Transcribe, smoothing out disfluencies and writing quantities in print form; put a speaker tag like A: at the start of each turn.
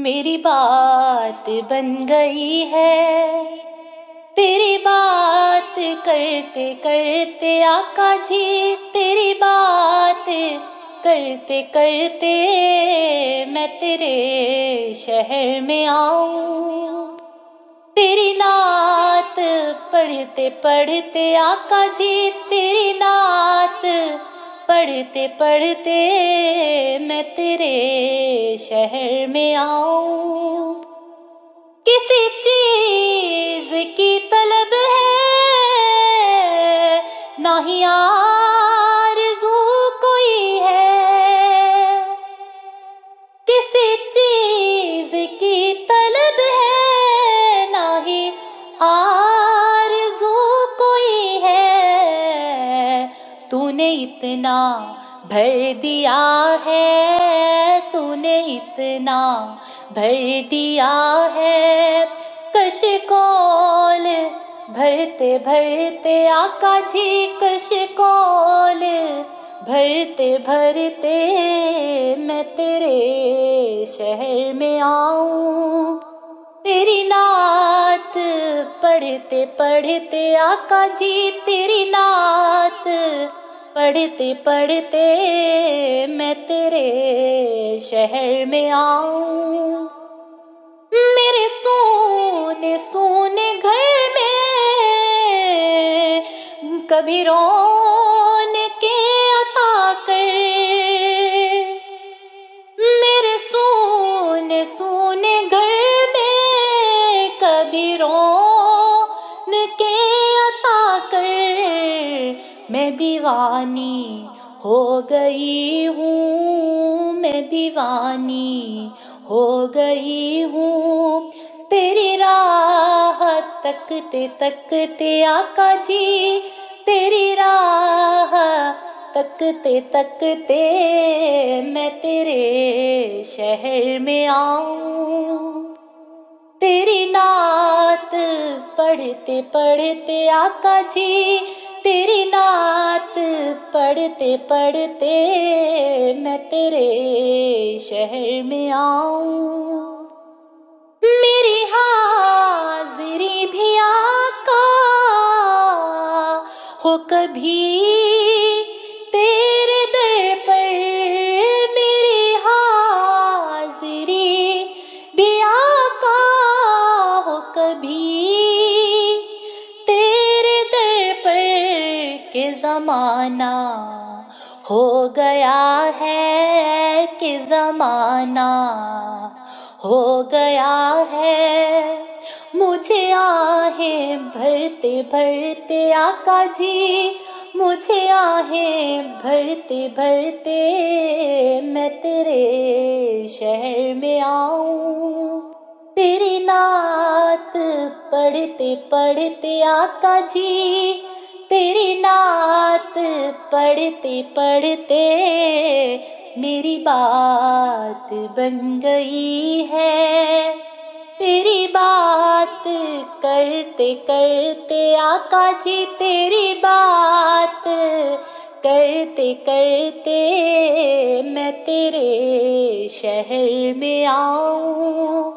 A: मेरी बात बन गई है। तेरी बात करते करते आका जी, तेरी बात करते करते मैं तेरे शहर में आऊं। तेरी नात पढ़ते पढ़ते आका जी, तेरी नात पढ़ते पढ़ते मैं तेरे शहर में आऊं। किसी चीज की तलब है ना ही आरज़ू कोई है। किसी चीज की तलब है ना ही आरज़ू कोई है। तूने इतना भर दिया है, तूने इतना भर दिया है। कशकोल भरते भरते आका जी, कशकोल भरते भरते मैं तेरे शहर में आऊं। तेरी नात पढ़ते पढ़ते आका जी, तेरी नात पढ़ते पढ़ते मैं तेरे शहर में आऊं। मेरे सोने सोने घर में कभी रौनके अता कर। मेरे सोने सोने घर में कभी रौनके अता कर। मैं दीवानी हो गई हूँ, मैं दीवानी हो गई हूँ। तेरी राह तकते तकते आका जी, तेरी राह तकते तकते मैं तेरे शहर में आऊं। तेरी नात पढ़ते पढ़ते आका जी, तेरी नात पढ़ते पढ़ते मैं तेरे शहर में आऊं। मेरी हाजिरी भी आका हो कभी तेरे दर पर। मेरी हाजिरी भी आका हो कभी तेरे दर पर। के ज़माना हो गया है, कि ज़माना हो गया है। मुझे आहें भरते भरते आका जी, मुझे आहें भरते भरते मैं तेरे शहर में आऊं। तेरी नात पढ़ते पढ़ते आका जी, तेरी नात पढ़ते पढ़ते मेरी बात बन गई है। तेरी बात करते करते आका जी, तेरी बात करते करते मैं तेरे शहर में आऊं।